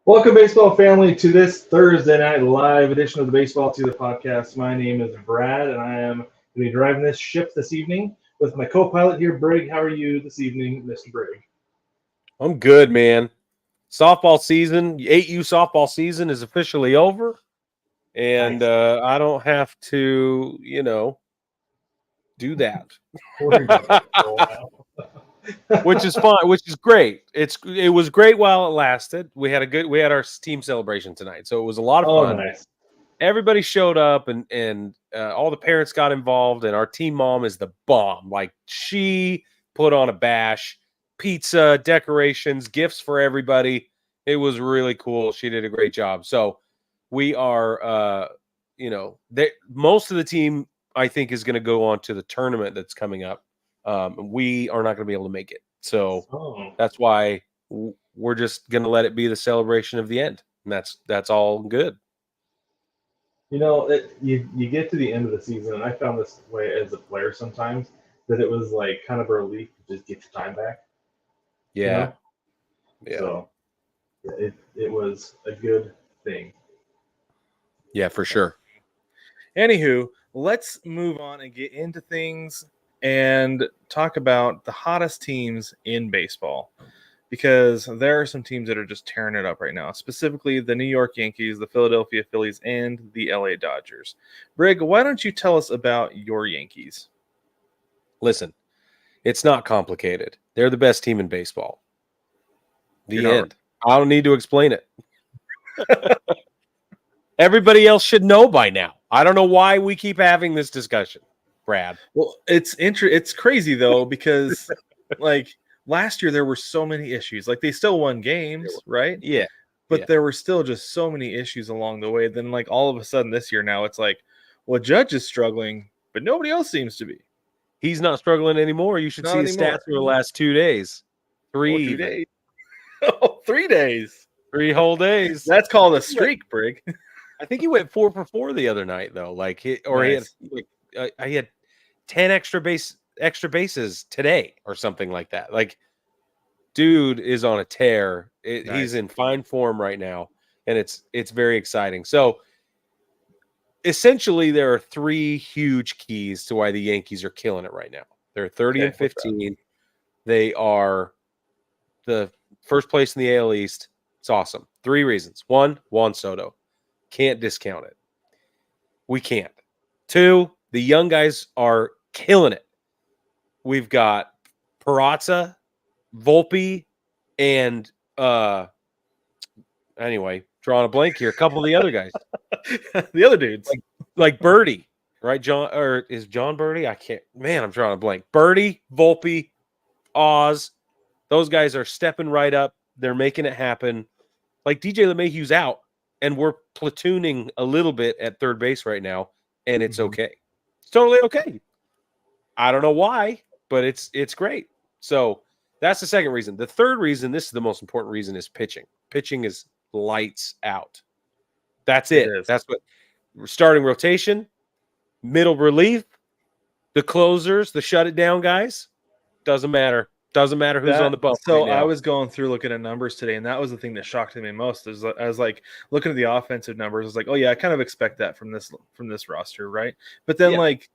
Welcome, baseball family, to this Thursday night live edition of the Baseball to the podcast. My name is Brad, and I am going to be driving this ship this evening with my co-pilot here, Brig. How are you this evening, Mr. Brig? I'm good, man. Softball season, 8U softball season is officially over, and Nice. I don't have to, do that, Worried about that for a while. which is fine, which is great. It was great while it lasted. We had our team celebration tonight, so it was a lot of Oh, fun. nice. Everybody showed up, and all the parents got involved, and our team mom is the bomb. Like, she put on a bash, pizza, decorations, gifts for everybody. It was really cool. She did a great job. So we are, most of the team, I think, is going to go on to the tournament that's coming up. We are not going to be able to make it. So that's why we're just going to let it be the celebration of the end. And that's all good. You get to the end of the season, and I found this way as a player sometimes, that it was like kind of a relief to just get your time back. Yeah. Yeah. So it was a good thing. Yeah, for sure. Anywho, let's move on and get into things and talk about the hottest teams in baseball, because there are some teams that are just tearing it up right now, specifically the New York Yankees, the Philadelphia Phillies, and the LA Dodgers. Brig, why don't you tell us about your Yankees? Listen, it's not complicated. They're the best team in baseball. The end. I don't need to explain it. Everybody else should know by now. I don't know why we keep having this discussion, Brad. Well, it's crazy though, because like last year there were so many issues. Like, they still won games, right? Yeah. But there were still just so many issues along the way. Then, like, all of a sudden this year now it's like, well, Judge is struggling, but nobody else seems to be. He's not struggling anymore. You should see his stats for the last 2 days. 2 days. Oh, 3 days. 3 whole days. That's called a streak, Brig. I think he went 4 for 4 the other night, though. Like, he had 10 extra bases today or something like that. Like, dude is on a tear. He's in fine form right now, and it's very exciting. So essentially, there are 3 huge keys to why the Yankees are killing it right now. They're 30 and 15. They are the first place in the AL East. It's awesome. 3 reasons. 1, Juan Soto. Can't discount it. We can't. 2, the young guys are killing it. We've got Peraza, Volpe, and anyway, drawing a blank here. A couple of the other guys. The other dudes. Like Birdie, right? Is John Birdie? I can't. Man, I'm drawing a blank. Birdie, Volpe, Oz. Those guys are stepping right up. They're making it happen. Like, DJ LeMahieu's out, and we're platooning a little bit at third base right now, and it's okay. It's totally okay. I don't know why, but it's great. So that's the second reason. The third reason, this is the most important reason, is pitching. Pitching is lights out. That's it. That's what starting rotation, middle relief, the closers, the shut it down guys. Doesn't matter. Doesn't matter who's on the bump. So I was going through looking at numbers today, and that was the thing that shocked me most. I was like looking at the offensive numbers. I was like, oh yeah, I kind of expect that from this roster, right? But then like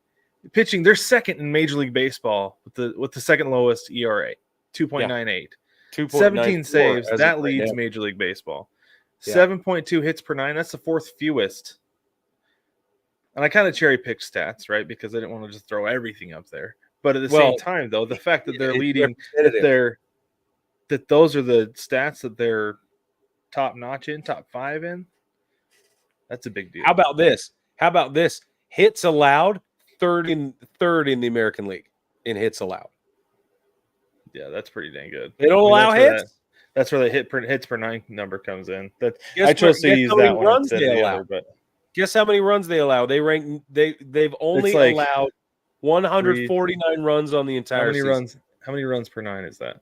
pitching, they're second in Major League Baseball with the second lowest ERA, 2.98. 17 saves, that leads Major League Baseball. 7.2 hits per 9, that's the 4th fewest. And I kind of cherry picked stats, right? Because I didn't want to just throw everything up there. But at the same time, though, the fact that they're leading, that those are the stats that they're top notch in, top 5 in, that's a big deal. How about this? Hits allowed, third in the American League in hits allowed. Yeah, that's pretty dang good. They don't allow hits. That's where the hits per 9 number comes in. I chose to use that one instead of the other. But guess how many runs they allow? They've only allowed 149 runs on the entire season. How many runs per 9 is that?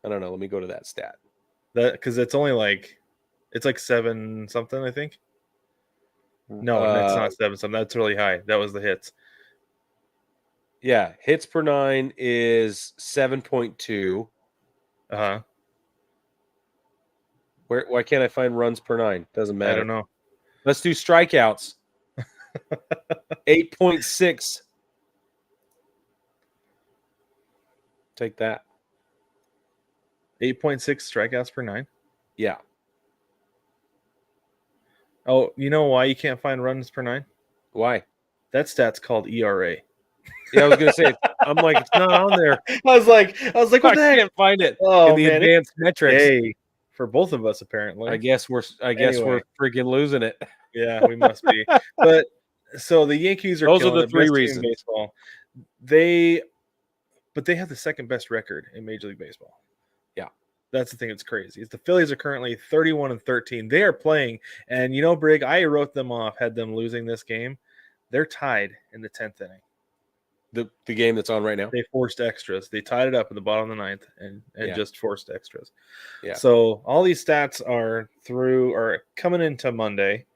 I don't know. Let me go to that stat. Because it's only it's like 7 something, I think. No, that's not 7 something. That's really high. That was the hits. Yeah, hits per 9 is 7.2. Why can't I find runs per 9? Doesn't matter. I don't know. Let's do strikeouts. 8.6. Take that. 8.6 strikeouts per 9. Yeah. Oh, you know why you can't find runs per 9? Why? That stat's called ERA. Yeah, I was gonna say. I'm like, it's not on there. I was like, what I the heck? can't find it Oh, in the man, advanced metrics. Hey, for both of us apparently. I guess we're Anyway. freaking losing it. Yeah, we must be. But so the Yankees are Those are killing the it, three best team in reasons. baseball. But they have the second best record in Major League Baseball. Yeah. That's the thing that's crazy. Is the Phillies are currently 31-13. They are playing, and you know, Brig, I wrote them off, had them losing this game. They're tied in the 10th inning. The game that's on right now. They forced extras. They tied it up in the bottom of the 9th and Yeah. just forced extras. Yeah. So all these stats are coming into Monday.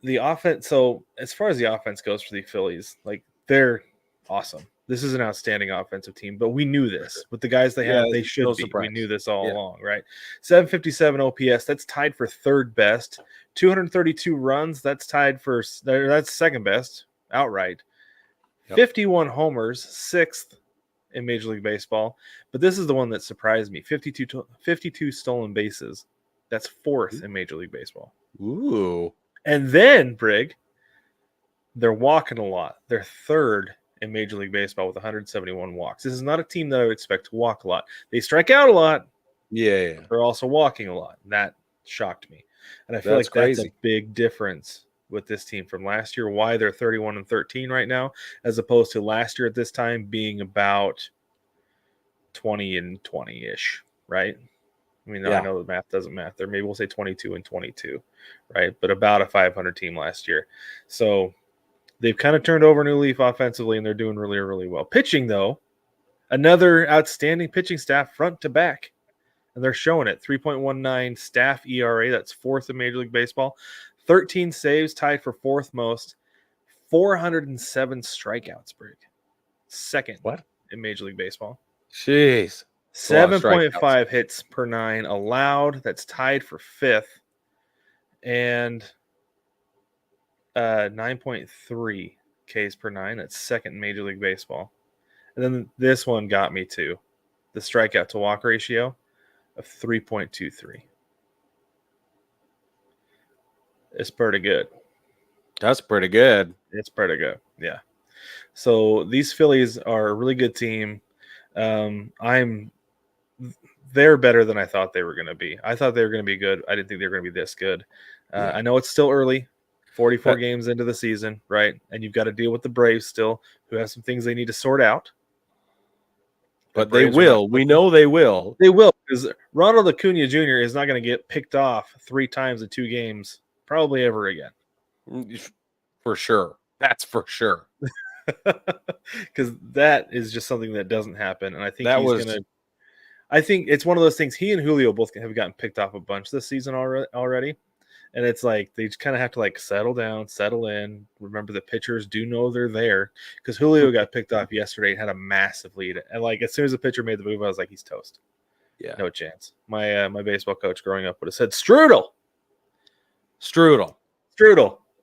The offense. So as far as the offense goes for the Phillies, like they're awesome. This is an outstanding offensive team, but we knew this with the guys they have. Yeah, They should no be. surprise. We knew this all Yeah. along, right? 757 OPS. That's tied for third best. 232 runs. That's second best outright. Yep. 51 homers, sixth in Major League Baseball. But this is the one that surprised me. 52 stolen bases. That's fourth in Major League Baseball. Ooh. And then, Brig, they're walking a lot. They're third in Major League Baseball with 171 walks. This is not a team that I would expect to walk a lot. They strike out a lot. Yeah. They're also walking a lot. That shocked me. And I feel That's like that's crazy. a big difference with this team from last year, why they're 31-13 right now, as opposed to last year at this time being about 20-20-ish, right? I mean, I know the math doesn't math there. Maybe we'll say 22-22, right? But about a 500 team last year. So they've kind of turned over a new leaf offensively, and they're doing really, really well. Pitching, though, another outstanding pitching staff front to back. And they're showing it. 3.19 staff ERA. That's fourth in Major League Baseball. 13 saves, tied for fourth most. 407 strikeouts, Brig. Second in Major League Baseball. Jeez. 7.5 hits per 9 allowed. That's tied for fifth. And 9.3 Ks per 9. That's second in Major League Baseball. And then this one got me too. The strikeout to walk ratio of 3.23. It's pretty good. That's pretty good. It's pretty good. Yeah. So these Phillies are a really good team. They're better than I thought they were going to be. I thought they were going to be good. I didn't think they were going to be this good. I know it's still early, 44 games into the season, right? And you've got to deal with the Braves still, who have some things they need to sort out. But they will. We know they will. They will, because Ronald Acuna Jr. is not going to get picked off 3 times in 2 games, probably ever again. For sure. That's for sure. Because that is just something that doesn't happen. And I think I think it's one of those things. He and Julio both have gotten picked off a bunch this season already. And it's like they just kind of have to like settle down, settle in. Remember, the pitchers do know they're there, because Julio got picked off yesterday and had a massive lead. And like as soon as the pitcher made the move, I was like, he's toast. Yeah, no chance. My baseball coach growing up would have said strudel,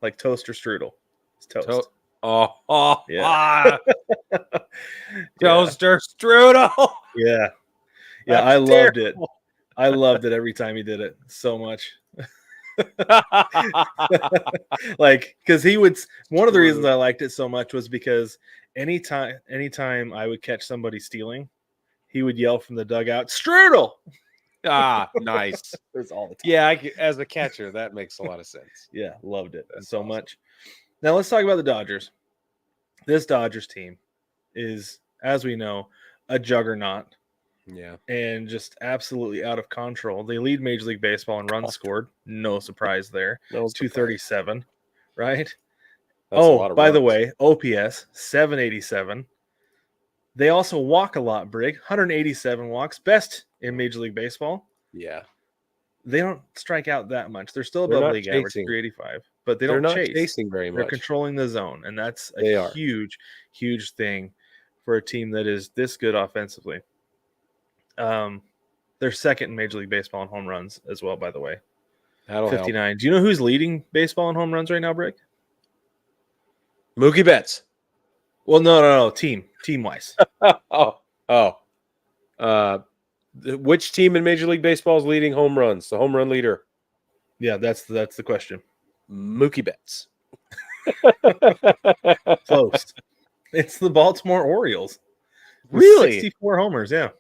like toaster strudel. It's toast. Yeah. Toaster strudel. Yeah. That's I loved terrible. it. I loved it every time he did it so much. Like, because he would. One of the reasons I liked it so much was because anytime I would catch somebody stealing, he would yell from the dugout, "Strudel!" Nice. That's all the time. Yeah, as a catcher, that makes a lot of sense. Yeah, loved it That's so awesome. much. Now let's talk about the Dodgers. This Dodgers team is, as we know, a juggernaut. Yeah. And just absolutely out of control. They lead Major League Baseball in runs scored. No surprise there. 237, right? By the way, OPS 787. They also walk a lot, Brig. 187 walks, best in Major League Baseball. Yeah. They don't strike out that much. They're still above league average, 385, but they're not chasing very much. They're controlling the zone, and that's a huge, huge thing for a team that is this good offensively. They're second in Major League Baseball in home runs as well, by the way. That'll 59. help. Do you know who's leading baseball in home runs right now, Brick? Mookie Betts. Well, no. Team-wise. Which team in Major League Baseball is leading home runs? The home run leader. Yeah, that's the question. Mookie Betts. Close. It's the Baltimore Orioles. With Really? 64 homers, yeah.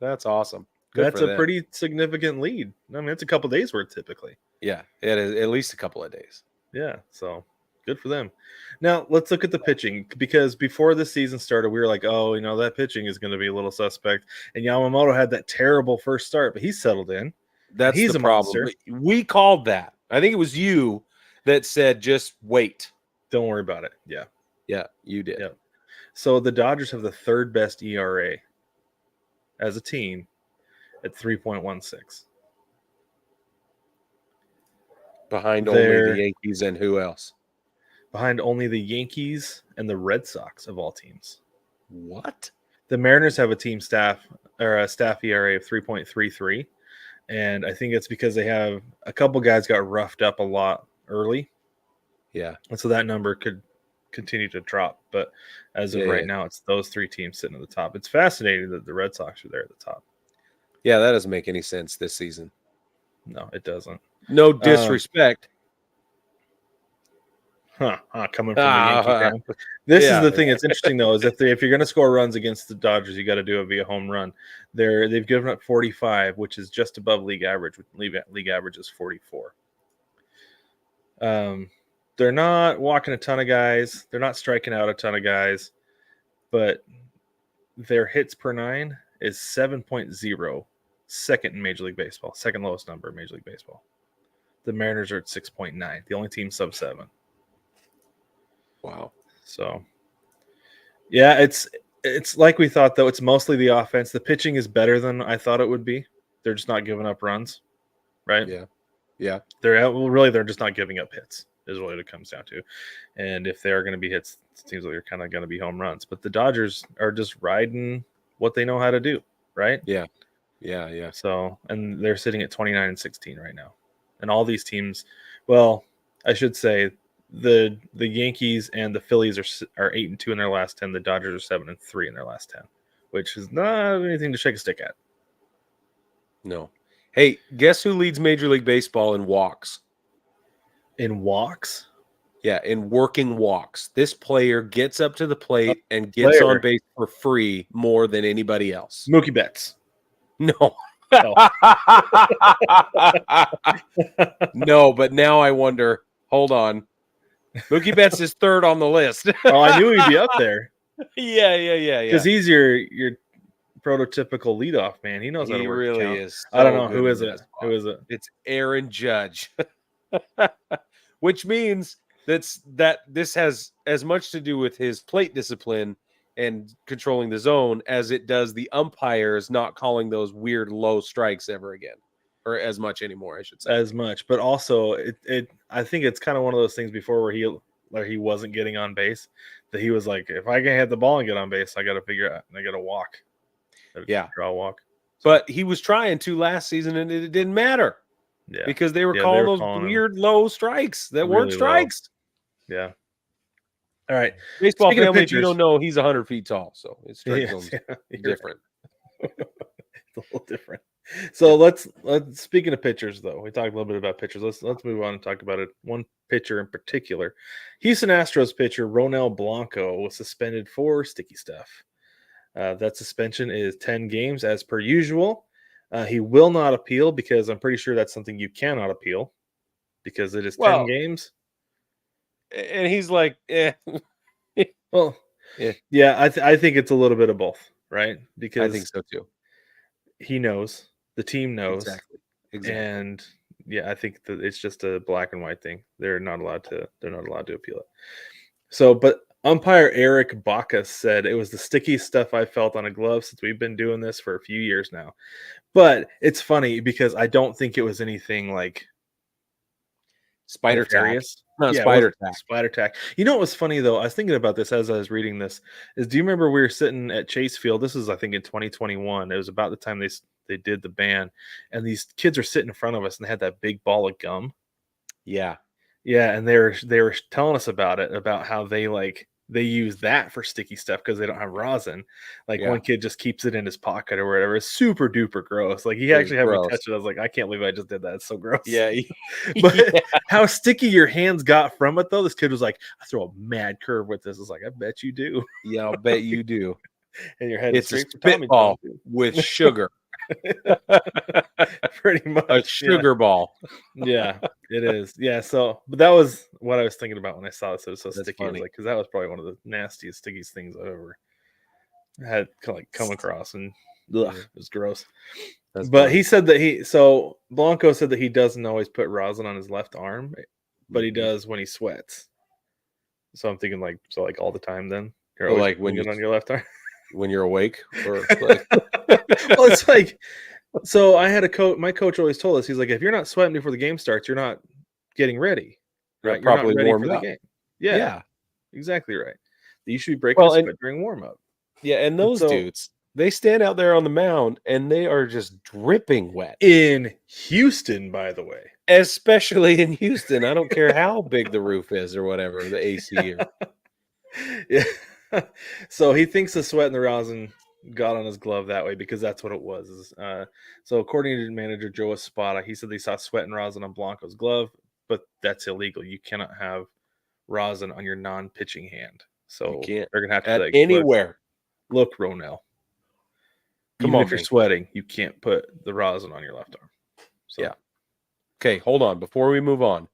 That's awesome. Good That's for a them. pretty significant lead. I mean, it's a couple days worth typically. Yeah, it is at least a couple of days. Yeah, so good for them. Now, let's look at the pitching, because before the season started, we were like, oh, that pitching is going to be a little suspect. And Yamamoto had that terrible first start, but he's settled in. That's He's the a problem. monster. We called that. I think it was you that said just wait. Don't worry about it. Yeah. Yeah, you did. Yeah. So the Dodgers have the third best ERA as a team at 3.16. Behind They're- only the Yankees and who else? Behind only the Yankees and the Red Sox of all teams. What? The Mariners have a staff ERA of 3.33, and I think it's because they have a couple guys got roughed up a lot early, Yeah. and so that number could continue to drop. But as of right now, it's those three teams sitting at the top. It's fascinating that the Red Sox are there at the top. Yeah, that doesn't make any sense this season. No, it doesn't. No disrespect. Coming from the Yankee fan. This is the thing that's interesting, though, is if you're going to score runs against the Dodgers, you got to do it via home run. They've given up 45, which is just above league average. League average is 44. They're not walking a ton of guys. They're not striking out a ton of guys, but their hits per nine is 7.0, second in Major League Baseball, second lowest number in Major League Baseball. The Mariners are at 6.9, the only team sub 7. Wow. So, yeah, it's like we thought, though. It's mostly the offense. The pitching is better than I thought it would be. They're just not giving up runs, right? Yeah. They're just not giving up hits is what it comes down to. And if they are going to be hits, it seems like they're kind of going to be home runs. But the Dodgers are just riding what they know how to do, right? Yeah. So, and they're sitting at 29-16 right now. And all these teams, well, I should say, the Yankees and the Phillies are 8-2 in their last 10. The Dodgers are 7-3 in their last 10, which is not anything to shake a stick at. No. Hey, guess who leads Major League Baseball in walks? In walks? Yeah, in working walks. This player gets up to the plate and gets on base for free more than anybody else. Mookie Betts. No. No, but now I wonder. Hold on. Mookie Betts is third on the list. Oh, I knew he'd be up there. Yeah. Because he's your prototypical leadoff man. He knows how to He work. really count. is. I don't so know good who is in it. that spot. Who is it? It's Aaron Judge, which means that this has as much to do with his plate discipline and controlling the zone as it does the umpires not calling those weird low strikes ever again, or as much anymore, I should say. As much, but also I think it's kind of one of those things before where he wasn't getting on base, that he was like, if I can hit the ball and get on base, I got to figure out, I got to walk. Draw a walk. But he was trying to last season, and it didn't matter. Yeah, because they were calling those weird low strikes that weren't strikes. Low. Yeah. All right. Baseball family, if you don't know, he's 100 feet tall, so his strike zone's different. It's a little different. So let's speaking of pitchers, though, we talked a little bit about pitchers. Let's move on and talk about it. One pitcher in particular, Houston Astros pitcher Ronel Blanco was suspended for sticky stuff. That suspension is 10 games as per usual. He will not appeal because I'm pretty sure that's something you cannot appeal because it is 10 games. And he's like, Well, yeah, I think it's a little bit of both, right? Because I think so too. He knows, the team knows, exactly. And yeah, I think that it's just a black and white thing. They're not allowed to appeal it. So, but umpire Eric Bacchus said it was the stickiest stuff I felt on a glove since we've been doing this for a few years now. But it's funny because I don't think it was anything like spider tack. No, spider tack. Spider tack. You know what was funny though? I was thinking about this as I was reading this. Do you remember we were sitting at Chase Field? This is, I think, in 2021. It was about the time they did the ban, and these kids are sitting in front of us, and they had that big ball of gum. Yeah. Yeah, and they were telling us about it, about how they use that for sticky stuff because they don't have rosin. Like Yeah. one kid just keeps it in his pocket or whatever. It's super duper gross. Like he It is actually had me gross. touch it. I was like, I can't believe I just did that. It's so gross. Yeah. But Yeah. how sticky your hands got from it though, this kid was like, I throw a mad curve with this. It's like, I bet you do. Yeah, I'll bet you do. And your head It's a straight for Tommy spitball John, with sugar. pretty much. A sugar ball. Yeah, it is. Yeah, so but that was what I was thinking about when I saw this. It was so That's sticky. I was funny. like, because that was probably one of the nastiest, stickiest things I've ever had come across, and ugh, it was gross. That's But funny. he said that Blanco said that he doesn't always put rosin on his left arm, but he Mhm. does when he sweats. So I'm thinking like all the time. Then you're So, always like, when putting it you- on your left arm. When you're awake, or like, Well, it's like, so I had a coach. My coach always told us, he's like, if you're not sweating before the game starts, you're not getting ready, right? You're not properly ready warmed for the up. game. Yeah, Yeah. exactly right. You should be breaking Well, a and- sweat during warm up. Yeah, and those so- dudes, they stand out there on the mound and they are just dripping wet. In Houston, by the way. Especially in Houston. I don't care how big the roof is or whatever, the AC. Yeah. So he thinks the sweat and the rosin got on his glove that way because that's what it was. So according to manager Joe Espada, he said they saw sweat and rosin on Blanco's glove, but that's illegal. You cannot have rosin on your non-pitching hand. So You can't. they're gonna have to At be like, anywhere. Look, Ronel. Come Even on, if you're man. sweating, you can't put the rosin on your left arm. So Yeah. Okay, hold on. Before we move on,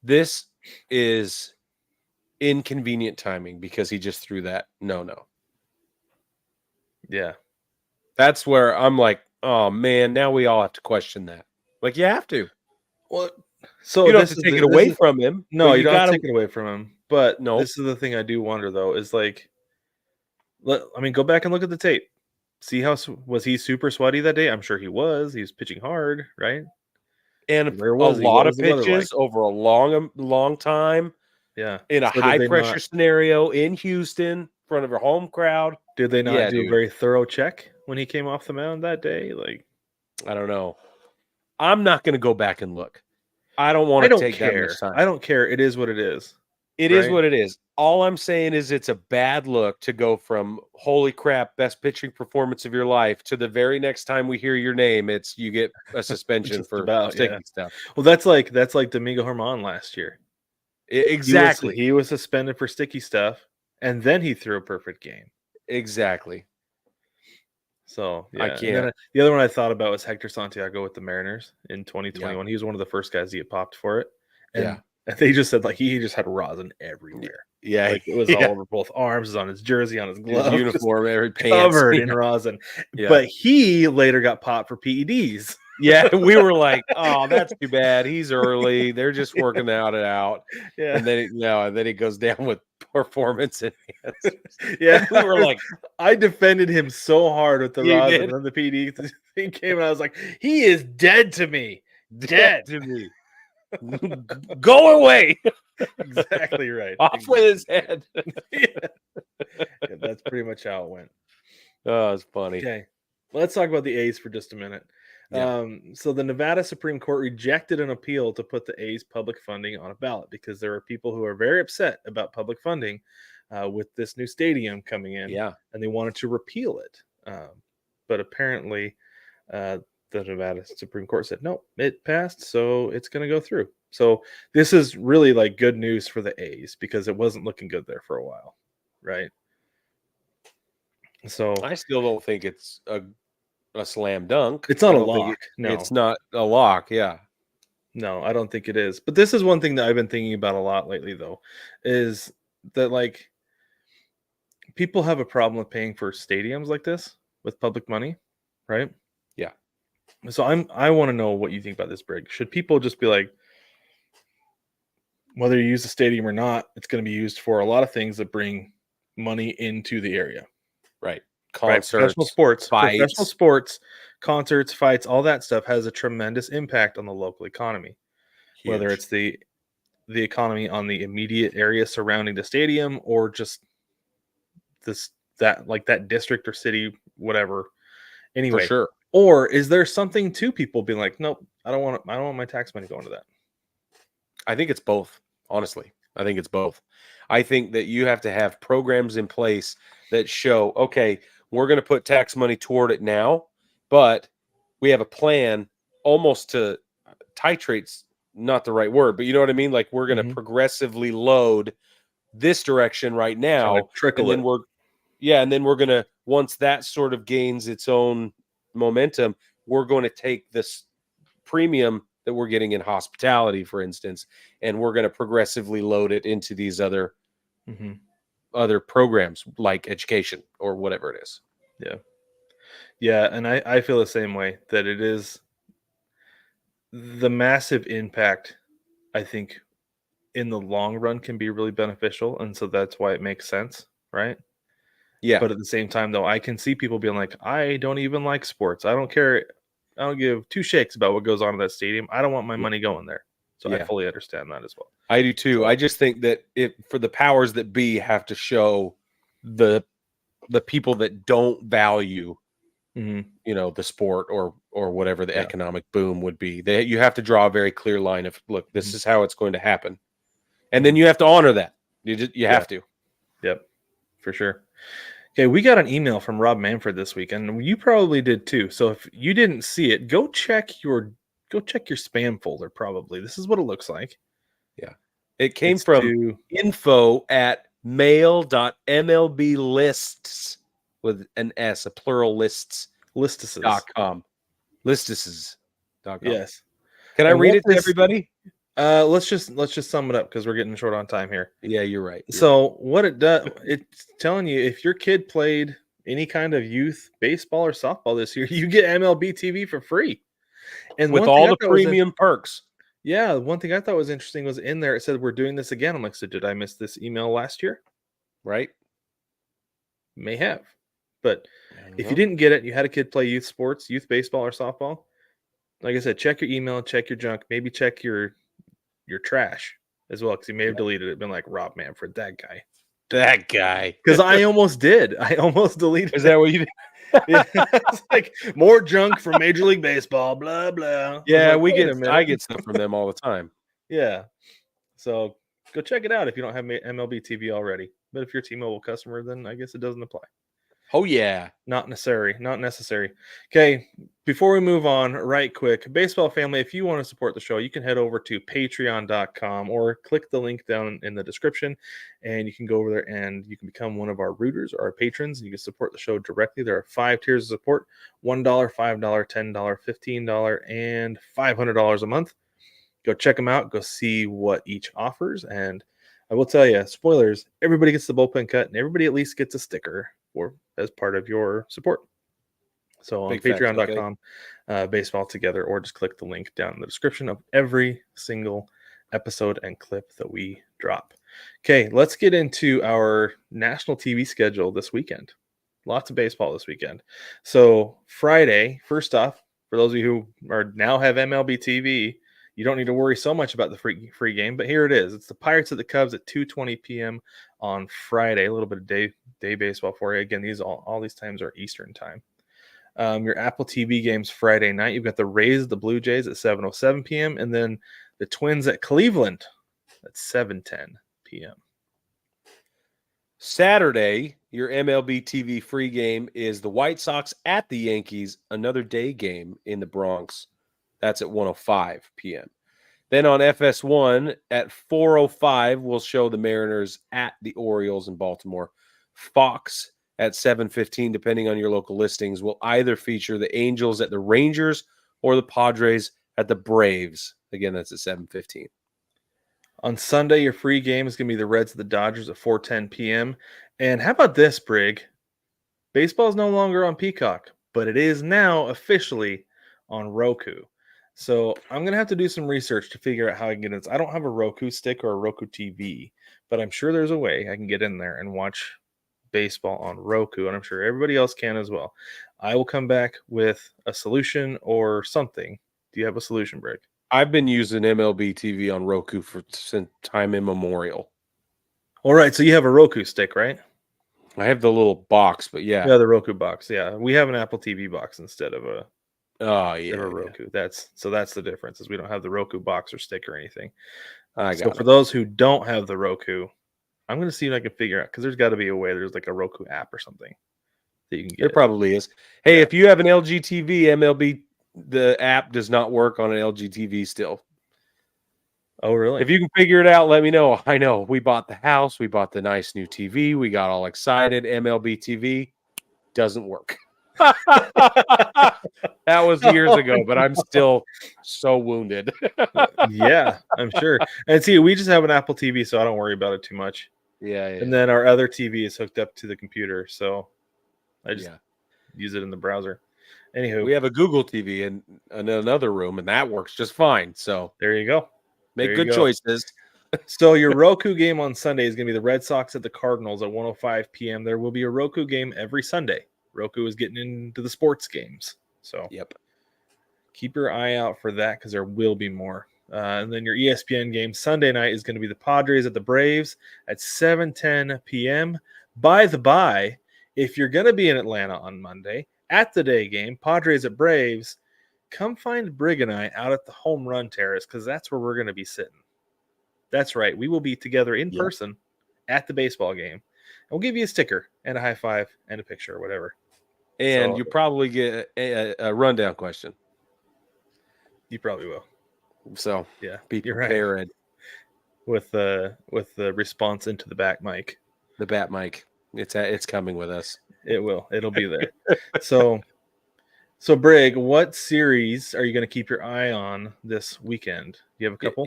this is inconvenient timing because he just threw that no. yeah. That's where I'm like, oh man, now we all have to question that. Like, you have to. Well, so You don't this have to is take the- it this away is- from him. No, but you don't have gotta. to take it away from him. But No. this is the thing I do wonder though, is like, go back and look at the tape. See how was he super sweaty that day? I'm sure he was. He was pitching hard, right? And Where a was he? lot What of was the weather pitches like? over a long time Yeah. in a So did high they pressure not- scenario in Houston, in front of a home crowd. Did they not Yeah, do dude. a very thorough check when he came off the mound that day? Like, I don't know. I'm not going to go back and look. I don't I want to don't take that care. much time. I don't care. It is what it is. It is right? what it is. All I'm saying is it's a bad look to go from holy crap, best pitching performance of your life to the very next time we hear your name, it's you get a suspension Just for about, sticky yeah. stuff. Well, that's like Domingo Germán last year. Exactly. He was suspended for sticky stuff, and then he threw a perfect game. Exactly. So yeah. I And can't. then the other one I thought about was Hector Santiago with the Mariners in 2021. He was one of the first guys to get popped for it. And they just said like he just had rosin everywhere. Yeah. Like it was all over both arms, it was on his jersey, on his His gloves, uniform, every pants. covered in rosin. Yeah. But he later got popped for PEDs. Yeah, we were like, oh, that's too bad. He's early. They're just working out. Yeah. And then he goes down with performance enhancers. Yeah. We were like, I defended him so hard with the You rosin, did? and then the PD thing came, and I was like, he is dead to me. Dead. to me. Go away. Exactly right. Off with his head. Yeah, that's pretty much how it went. Oh, it's funny. Okay. Let's talk about the A's for just a minute. Yeah. So the Nevada Supreme Court rejected an appeal to put the A's public funding on a ballot because there are people who are very upset about public funding with this new stadium coming in. Yeah. And they wanted to repeal it. But apparently the Nevada Supreme Court said, no, it passed, so it's going to go through. So this is really like good news for the A's because it wasn't looking good there for a while, right? So I still don't think it's a slam dunk. it's not I a don't think lock. No, It's not a lock. Yeah. no, I don't think it is. But this is one thing that I've been thinking about a lot lately, though, is that like people have a problem with paying for stadiums like this with public money, right? Yeah. So I want to know what you think about this, Brig. Should people just be like, whether you use the stadium or not, it's going to be used for a lot of things that bring money into the area. Right. Right? Concerts, Professional sports, concerts, fights, all that stuff has a tremendous impact on the local economy. Whether huge. it's the economy on the immediate area surrounding the stadium or just that district or city, whatever. Anyway, For sure. Or is there something to people being like, nope, I don't want my tax money going to that? I think it's both, honestly. I think it's both. I think that you have to have programs in place that show, okay, we're going to put tax money toward it now, but we have a plan almost to titrate's not the right word, but you know what I mean? Like we're going to progressively load this direction right now, trickle and then we're going to, once that sort of gains its own momentum, we're going to take this premium that we're getting in hospitality, for instance, and we're going to progressively load it into these other programs like education or whatever it is. Yeah, and I feel the same way, that it is the massive impact, I think, in the long run can be really beneficial, and so that's why it makes sense, right? Yeah. But at the same time, though, I can see people being like, I don't even like sports. I don't care. I don't give two shakes about what goes on in that stadium. I don't want my money going there. So I fully understand that as well. I do too. So, I just think that for the powers that be have to show the people that don't value, you know, the sport or whatever the economic boom would be. You have to draw a very clear line of, look, this is how it's going to happen, and then you have to honor that. You have to. Yep, for sure. Okay, we got an email from Rob Manfred this week, and you probably did too. So if you didn't see it, go check your spam folder. Probably this is what it looks like. Yeah, it came from info@mail.mlblists with an S, a plural listices.com. Listices.com. Yes. Can I read it to everybody? Let's just sum it up because we're getting short on time here. Yeah, you're right. What it does, it's telling you if your kid played any kind of youth baseball or softball this year, you get MLB TV for free, and with all the premium perks. Yeah, one thing I thought was interesting was in there. It said we're doing this again. I'm like, so did I miss this email last year? Right? May have, but if you didn't get it, you had a kid play youth sports, youth baseball or softball. Like I said, check your email, check your junk, maybe check your trash as well, because you may have deleted it. Been like, Rob Manfred, that guy. Because I almost did. I almost deleted. Is that what you did? Yeah, it's like more junk from Major League Baseball. Blah blah. Yeah, I get stuff from them all the time. Yeah, so go check it out if you don't have MLB TV already. But if you're a T-Mobile customer, then I guess it doesn't apply. Oh yeah, not necessary. Okay, before we move on, right quick, baseball family, if you want to support the show, you can head over to patreon.com or click the link down in the description, and you can go over there and you can become one of our rooters or our patrons. You can support the show directly. There are 5 tiers of support: $1, $5, $10, $15, and $500 a month. Go check them out. Go see what each offers, and I will tell you, spoilers, everybody gets the bullpen cut, and everybody at least gets a sticker or as part of your support. So on patreon.com, baseball together, or just click the link down in the description of every single episode and clip that we drop. Okay, let's get into our national TV schedule this weekend. Lots of baseball this weekend. So Friday, first off, for those of you who are now have MLB TV, you don't need to worry so much about the free game, but here it is. It's the Pirates at the Cubs at 2:20 p.m. on Friday. A little bit of day baseball for you. Again, all these times are Eastern time. Your Apple TV games Friday night. You've got the Rays at the Blue Jays at 7:07 p.m. and then the Twins at Cleveland at 7:10 p.m. Saturday, your MLB TV free game is the White Sox at the Yankees, another day game in the Bronx. That's at 1:05 p.m. Then on FS1 at 4:05, we'll show the Mariners at the Orioles in Baltimore. Fox at 7:15, depending on your local listings, will either feature the Angels at the Rangers or the Padres at the Braves. Again, that's at 7:15. On Sunday, your free game is going to be the Reds at the Dodgers at 4:10 p.m. And how about this, Brig? Baseball is no longer on Peacock, but it is now officially on Roku. So I'm going to have to do some research to figure out how I can get it. I don't have a Roku stick or a Roku TV, but I'm sure there's a way I can get in there and watch baseball on Roku, and I'm sure everybody else can as well. I will come back with a solution or something. Do you have a solution, Brig? I've been using MLB TV on Roku since time immemorial. All right, so you have a Roku stick, right? I have the little box, but yeah. Yeah, the Roku box. Yeah, we have an Apple TV box instead of a Oh They yeah, have a Roku. That's the difference, is we don't have the Roku box or stick or anything. I So got for it. those who don't have the Roku, I'm going to see if I can figure out, because there's got to be a way. There's like a Roku app or something that you can There get. probably is. Hey, Yeah. if you have an LG TV, MLB, the app does not work on an LG TV still. Oh, really? If you can figure it out, let me know. I know we bought the house, we bought the nice new TV, we got all excited. MLB TV doesn't work. That was years ago, but I'm still so wounded. Yeah, I'm sure. And see, we just have an Apple TV, so I don't worry about it too much. Yeah. And then our other TV is hooked up to the computer, so I just Yeah. use it in the browser. Anywho, We have a Google TV in another room, and that works just fine. So there you go. make There you good go. choices. So your Roku game on Sunday is going to be the Red Sox at the Cardinals at 1:05 p.m. There will be a Roku game every Sunday. Roku is getting into the sports games, so Yep. keep your eye out for that, because there will be more. And then your ESPN game Sunday night is going to be the Padres at the Braves at 7:10 p.m. By the by, if you're going to be in Atlanta on Monday at the day game, Padres at Braves, come find Brig and I out at the Home Run Terrace, because that's where we're going to be sitting. That's right. We will be together in Yep. person at the baseball game. And we'll give you a sticker and a high five and a picture or whatever. And So- you probably get a rundown question. You probably will. So Yeah, be you're right. prepared. With the response into the back mic. The bat mic. It's coming with us. It will. It'll be there. So Brig, what series are you going to keep your eye on this weekend? You have a couple?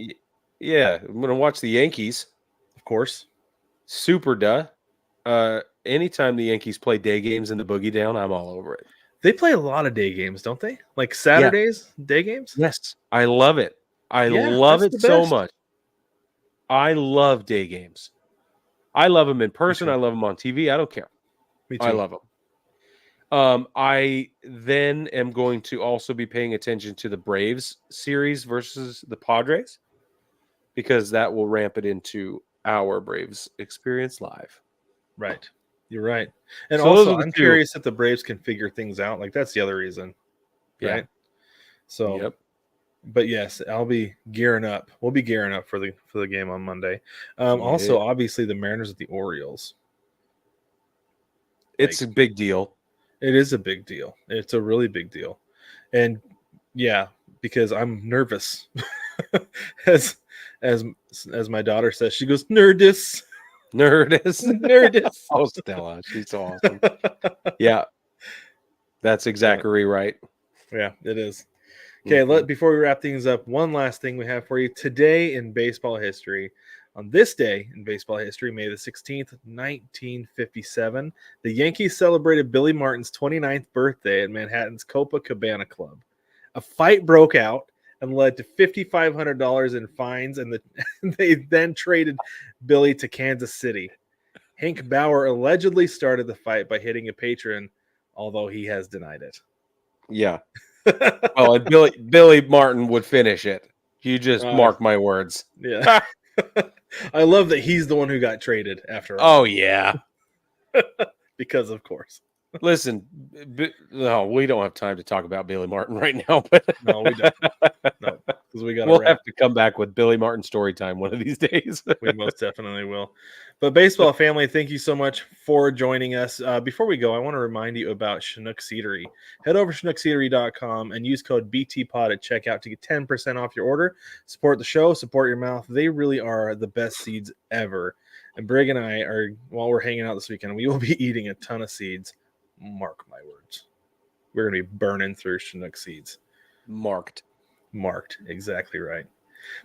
Yeah, I'm gonna watch the Yankees. Of course. Super duh. Anytime the Yankees play day games in the Boogie Down, I'm all over it. They play a lot of day games, don't they? Like Saturdays, day games? Yes, I love it. I Yeah, love that's it the so best. much. I love day games. I love them in person. too. I love them on TV. I don't care. Me too. I love them. I then am going to also be paying attention to the Braves series versus the Padres, because that will ramp it into our Braves experience live. Right. You're right. And So those also, are the I'm two. curious if the Braves can figure things out. Like, that's the other reason. Yeah. Right. So, Yep. but yes, I'll be gearing up. We'll be gearing up for the game on Monday. Also, Yeah. obviously, the Mariners at the Orioles. It's a big deal. It is a big deal. It's a really big deal. And yeah, because I'm nervous. as my daughter says, she goes, "Nerdus." Nerdist. Nerdus. Oh, Stella. She's so awesome. Yeah. That's exactly right. Yeah, it is. Okay, before we wrap things up, one last thing we have for you today in baseball history. On this day in baseball history, May the 16th, 1957, the Yankees celebrated Billy Martin's 29th birthday at Manhattan's Copacabana Club. A fight broke out and led to $5,500 in fines, and they then traded Billy to Kansas City. Hank Bauer allegedly started the fight by hitting a patron, although he has denied it. Yeah. Well, and Billy Martin would finish it. You just mark my words. Yeah. I love that he's the one who got traded after all. Oh, yeah. Because, of course. Listen, no, we don't have time to talk about Billy Martin right now. But No, we don't. No, because we got we'll have to come back with Billy Martin story time one of these days. We most definitely will. But baseball family, thank you so much for joining us. Before we go, I want to remind you about Chinook's Eatery. Head over to Chinook'sEatery.com and use code BTPOD at checkout to get 10% off your order. Support the show, support your mouth. They really are the best seeds ever. And Brig and I are, while we're hanging out this weekend, we will be eating a ton of seeds. Mark my words. We're going to be burning through Chinook seeds. Marked. Exactly right.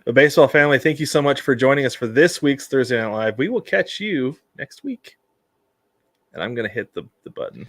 But baseball family, thank you so much for joining us for this week's Thursday Night Live. We will catch you next week. And I'm going to hit the button.